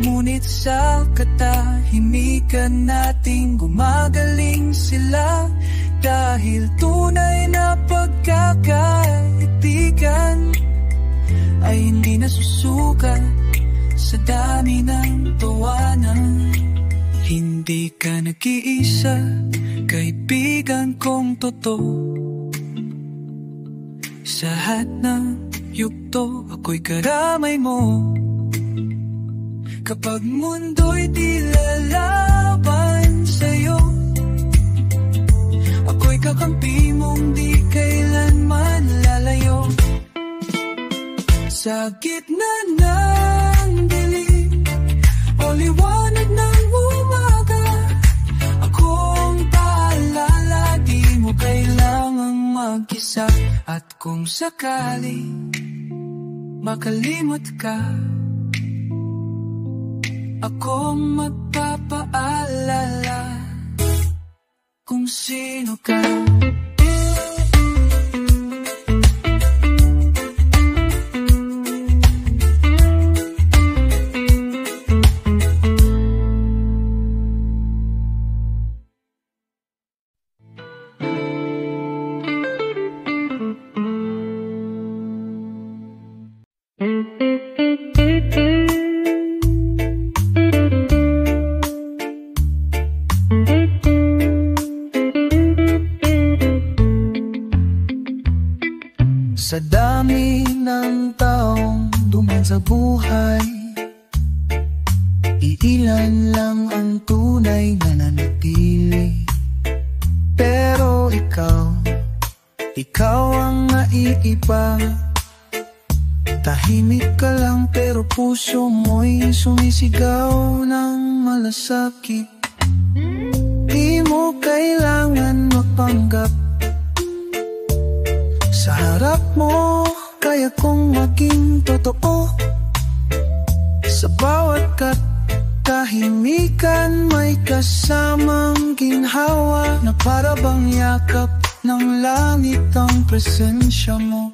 ngunit sa katahimikan nating gumagaling sila. Dahil tunay na pagkakaibigan ay hindi nasusukat sa dami ng tawanan. Hindi ka nag-iisa, kaibigan kong totoo. Sa lahat ng yugto, ako'y karamay mo. Kapag mundo'y di lalaban sa'yo, ako'y kakampi mong di kailanman lalayo. Sa gitna ng dilim o liwanag ng umaga, ako ang paalala, di mo kailangang mag-isa. At kung sakali makalimot ka, ako magpapaalala kung sino ka. Sa dami ng taong dumaan sa buhay, iilan lang ang tunay na nanatili. Pero ikaw ang naiiba. Tahimik ka lang pero puso mo'y sumisigaw ng malasakit. Di mo kailangan magpanggap. Sa harap mo, kaya kong maging totoo. Sa bawat katahimikan, may kasamang ginhawa na para bang yakap ng langit ang presensya mo.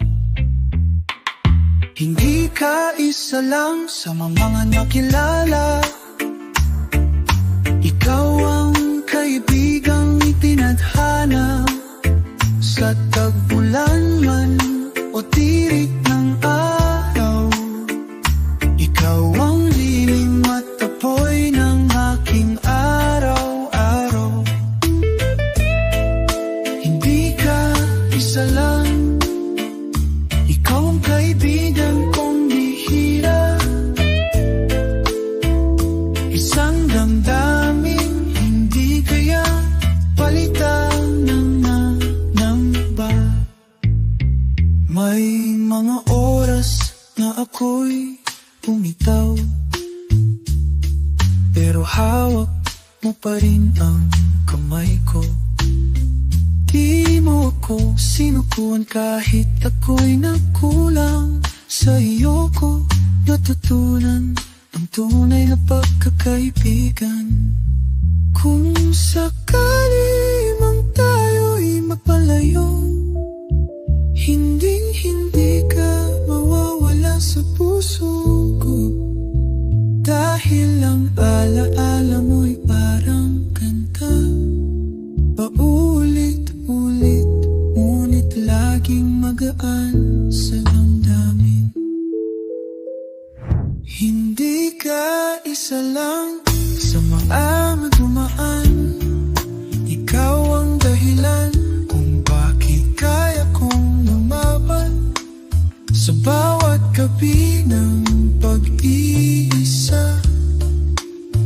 Hindi ka isa lang sa mga nakilala. Ikaw ang kaibigang itinadhana. Sa tag-ulan man o tirik ng araw, ikaw ang lilim at apoy ng aking araw-araw. Hindi ka isa lang, ikaw ang kaibigan kong bihira. Isang damdamin, hindi kaya palitan ng may mga oras na ako'y bumitaw, pero hawak mo pa rin ang kamay ko. Di mo ako sinukuan kahit ako'y nagkulang. Sa iyo ko natutunan ang tunay na pagkakaibigan. Kung sakali mang tayo'y magpalayo, hindi ka mawawala sa puso ko. Dahil ang alaala mo'y parang kanta, paulit-ulit, ngunit laging magaan sa damdamin. Hindi ka isa lang sa mga dumaan. Ikaw ang dahilan kung bakit kaya kong lumaban. Sa bawat gabi ng pag-iisa,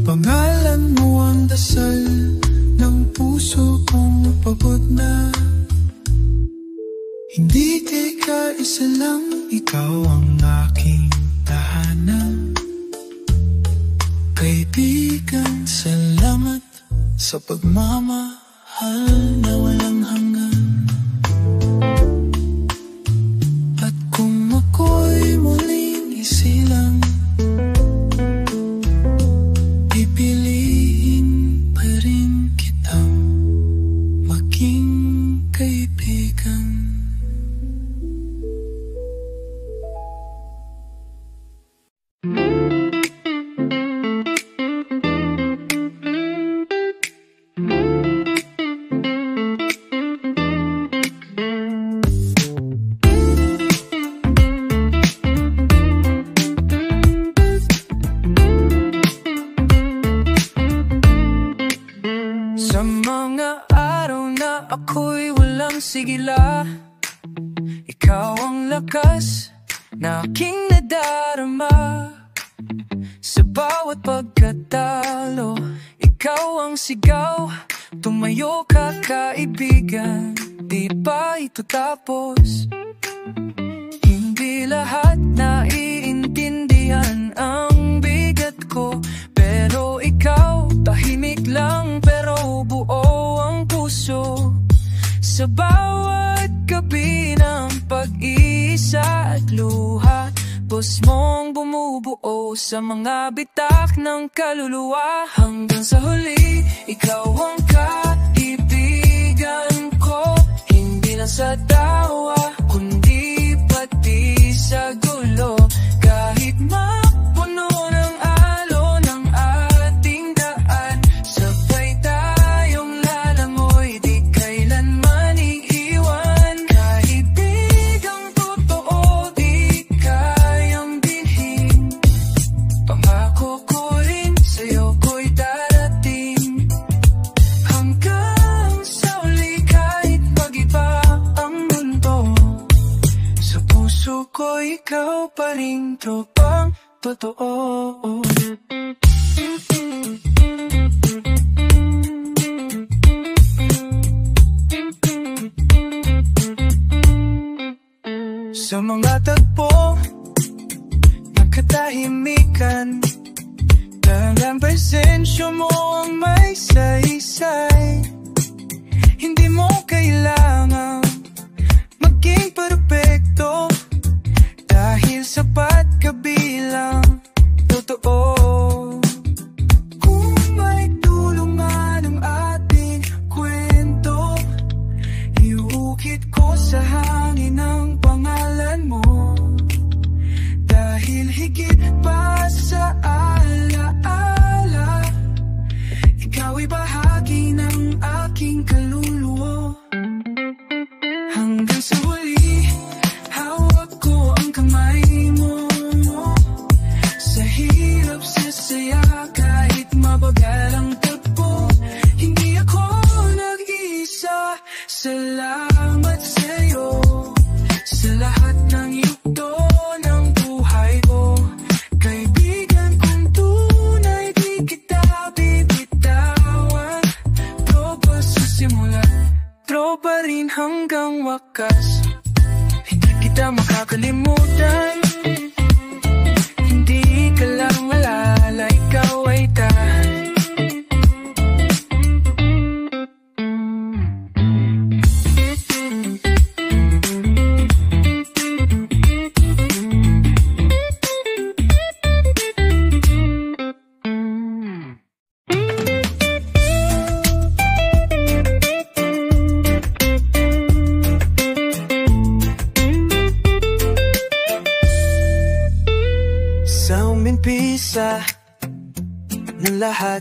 pangalan mo ang dasal ng puso kong pagod na. Hindi ka isa lang, ikaw ang aking tahanan. Kaibigan, salamat sa pagmamahal na walang hanggan. At kung ako'y muling isilang, pipiliin pa rin kitang maging kaibigan. Sigila, ikaw ang lakas na aking nadarama. Sa bawat pagkatalo, ikaw ang sigaw. Tumayo ka, kaibigan, di ba ito tapos? Hindi lahat naiintindihan ang bigat ko, pero ikaw tahimik lang, pero buo ang puso. Sa bawat gabi ng pag-iisa at luha, bos mong bumubuo sa mga bitak ng kaluluwa. Hanggang sa huli, ikaw ang kaibigan ko. Hindi lang sa tawa, kundi pati sa gulo. Kahit mapuno ng alon ang ating daan, sabay tayong lalangoy, di kailanman iiwan. Kaibigang totoo, di kayang bilhin. Pangako ko rin sa'yo ko'y darating. Hanggang sa uli kahit mag-iba ang mundo, sa puso ko ikaw pa rin tropang totoo. Sa mga tagpo ng katahimikan, talagang presensyo mo ang may saysay. Hindi mo kailangan maging perpekto, dahil sapat ka bilang totoo. Kung may tulungan ang ating kwento, iukit ko sa hangin ang pangalan mo. Dahil higit pa sa alaala, ikaw ay bahagi ng aking kaluluwa. Hanggang sa huli, hawak ko ang kamay mo. Sa hirap, sa saya, kahit mabagal ang tagpo, hindi ako nag-iisa. Salamat sa'yo sa lahat ng yugto ng buhay ko. Kaibigan kong tunay, di kita bibitawan. Tropa sa simula, tropa rin hanggang wakas. Hindi kita makakalimutan, hindi ka lang malala, ikaw ay tahan. Sa umimpisa ng lahat,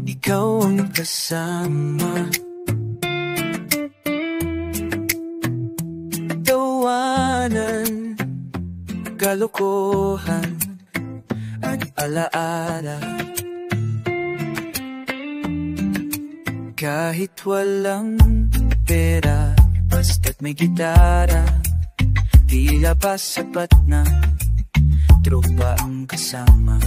ikaw ang kasama. Tawanan, kalokohan at alaala. Kahit walang pera, basta't may gitara, tila pa sapat na tropa ang kasama.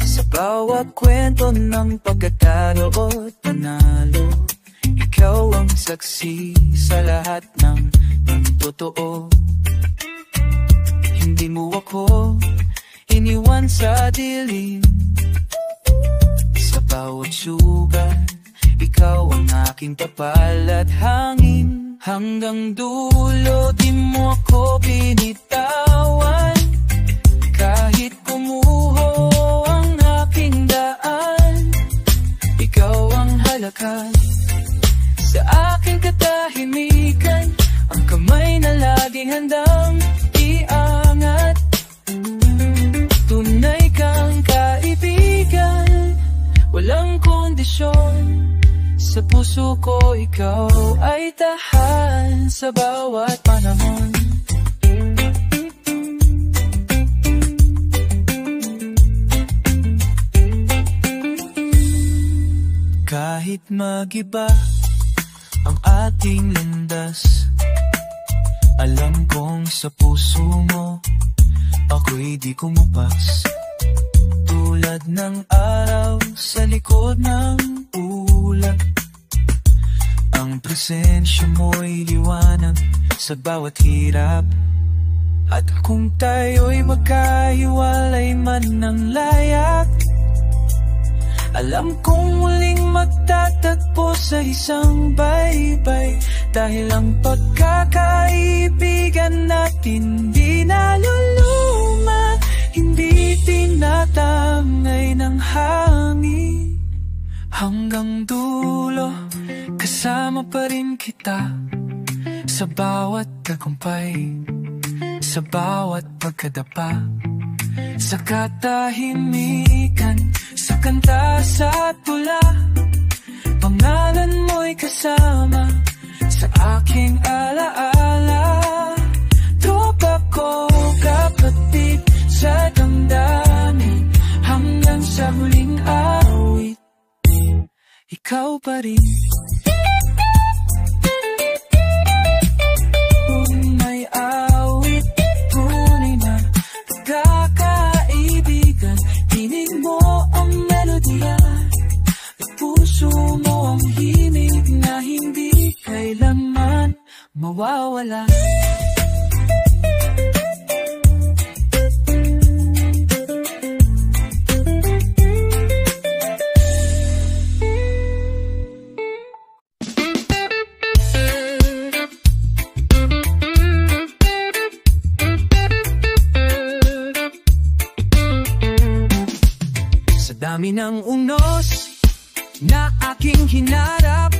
Sa bawat kwento ng pagkatalo o panalo, ikaw ang saksi sa lahat ng totoo. Hindi mo ako iniwan sa dilim. Sa bawat sugat, ikaw ang aking tapal at hangin. Hanggang dulo, di mo ako binitawan. Kahit kumuho ang aking daan, ikaw ang halakan sa aking katahimikan. Ang kamay na laging handang iangat. Tunay kang kaibigan, walang kondisyon. Sa puso ko ikaw ay tahan sa bawat panahon. Kahit mag-iba ang ating landas, alam kong sa puso mo ako'y di kumupas. Tulad ng araw sa likod ng ulap, ang presensya mo'y liwanag sa bawat hirap. At kung tayo'y magkahiwalay man ng layak, alam kong muling magtatagpo sa isang baybay. Dahil ang pagkakaibigan natin di naluluma, hanggang dulo, kasama pa rin kita sa bawat tagumpay, sa bawat pagkadapa, sa katahimikan, sa kanta sa tula. Pangalan mo'y kasama sa aking alaala. Tropa ko, kapatid sa damdamin, hanggang sa huling awit, ikaw pa rin. Kung may awit, tunay na pagkakaibigan, tinig mo ang melodiya, at puso mo ang himig na hindi kailanman mawawala. Dami ng unos na aking hinarap,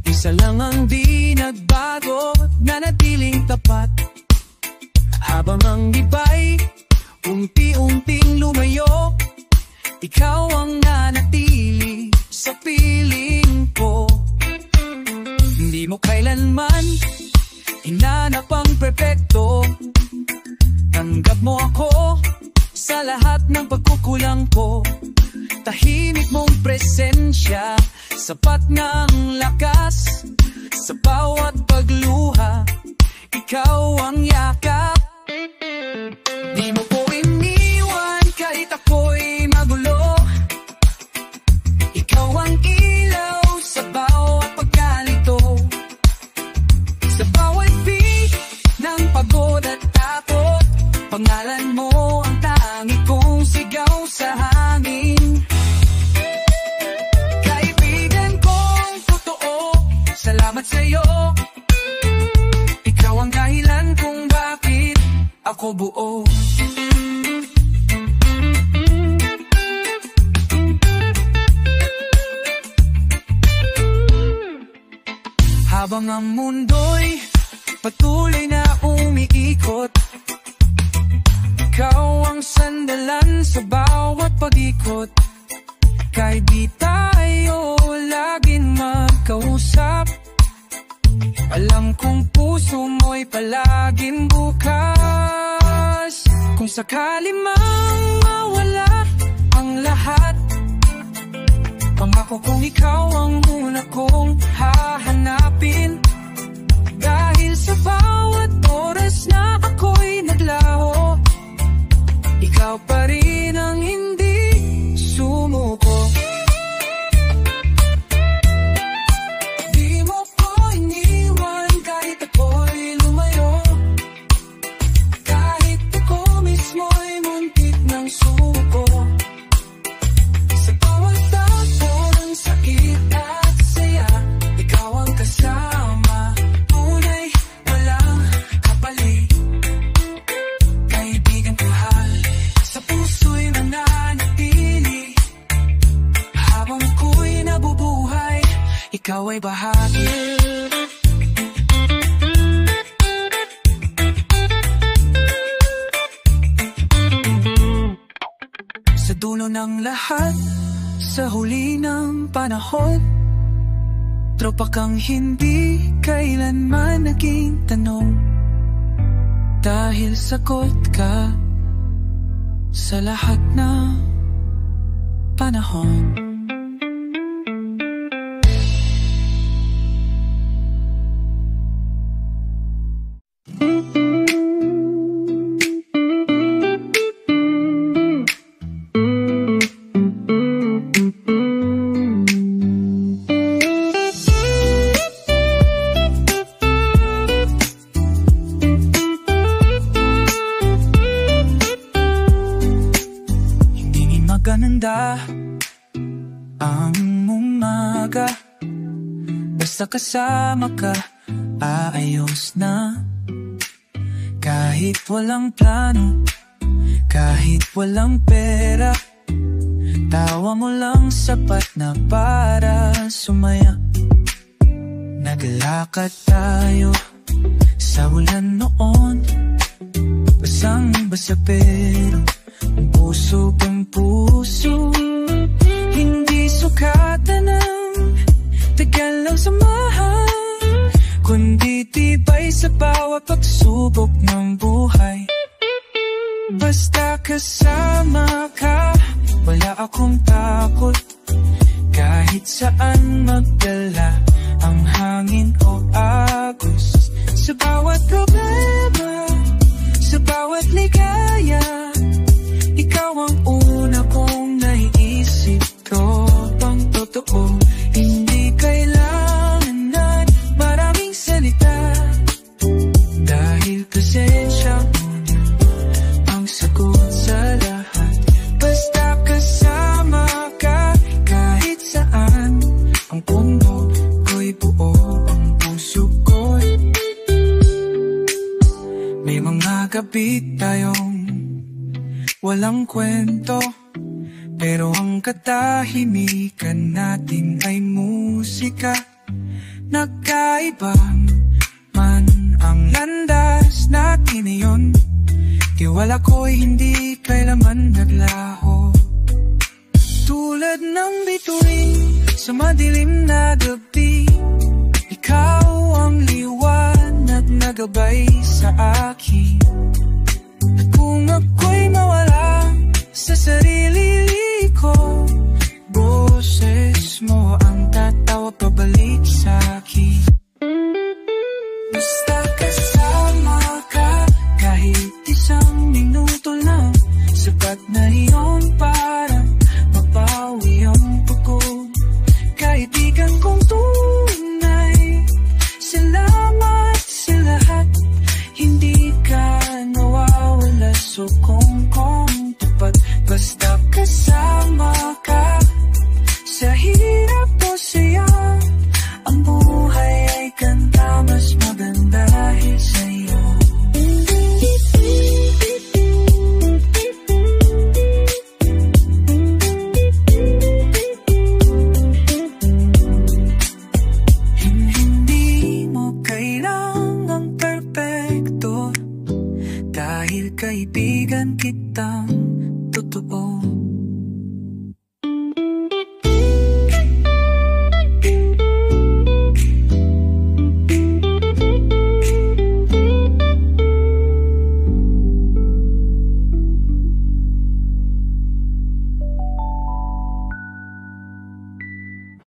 isa lang ang di nagbago, nanatiling tapat. Habang ang iba'y unti-unting lumayo, ikaw ang nanatili sa piling ko. Hindi mo kailanman hinanap ang perpekto, tanggap mo ako sa lahat ng pagkukulang ko. Tahimik mong presensya, sapat ng lakas sa bawat pagluha. Ikaw ang yakap, di mo ko iniwan kahit ako'y magulo. Ikaw ang ilaw sa bawat pagkalito, sa bawat beat ng pagod at takot. Pangalan mo ang tangi kong sigaw sa hangin. Kaibigan kong totoo, salamat sa'yo. Ikaw ang dahilan kung bakit ako buo. Habang ang mundo'y patuloy na umiikot, ikaw ang sandalan sa bawat pag-ikot. Kahit di tayo laging magkausap, alam kong puso mo'y palaging bukas. Kung sakali mang mawala ang lahat, pangako kong ikaw ang una kong hahanapin. Dahil sa bawat oras na ako'y naglaho, ikaw pa rin ang hindi sumuko. Di mo ko iniwan kahit ako'y lumayo, kahit ako mismo'y muntik ng suko. Sa bawat takbo ng sakit at saya, ikaw ang kasama, tunay walang kapalit. Kaibigan ko sa puso'y mananatili, habang ako'y nabubuhay, ikaw ay bahagi. Sa dulo ng lahat, sa huli ng panahon, tropa kang hindi kailanman naging tanong. Dahil sagot ka sa lahat ng panahon. Maganda ang umaga, basta kasama ka, aayos na. Kahit walang plano, kahit walang pera, Tawa mo lang sapat na para sumaya. Naglakad tayo sa ulan noon, basang-basa pero ang puso pang puso. Hindi sukatan ng tagal ng samahan, kundi tibay sa bawat pagsubok ng buhay. Basta kasama ka, wala akong takot. Kahit saan magdala ang hangin o agos. Sa bawat problema, sa bawat ligaya, ikaw ang una kong naiisip. Tropang totoo, hindi kailangan ng maraming salita. Dahil presensya mo ang sagot sa lahat. Basta kasama ka, kahit saan ang puno ko'y buo, ang puso ko'y. May mga gabi tayong walang kwento, pero ang katahimikan natin ay musika. Nagkaiba man ang landas natin ngayon, tiwala ko'y hindi kailanman naglaho. Tulad ng bituin sa madilim na gabi, ikaw ang liwanag na gabay sa akin. At kung ako'y mawala sa sarili ko, boses mo ang tatawa pabalik sa akin. Basta kasama ka, kahit isang minuto lang, sapat na iyon para mapawi ang pagod. Kaibigan kong tunay, salamat sa lahat. Hindi ka nawawala, so kung tapat. Basta kasama ka, sa hirap o saya, ang buhay ay ganda, mas maganda dahil sa'yo. Hindi mo kailangang perfecto, dahil kaibigan kitang totoo.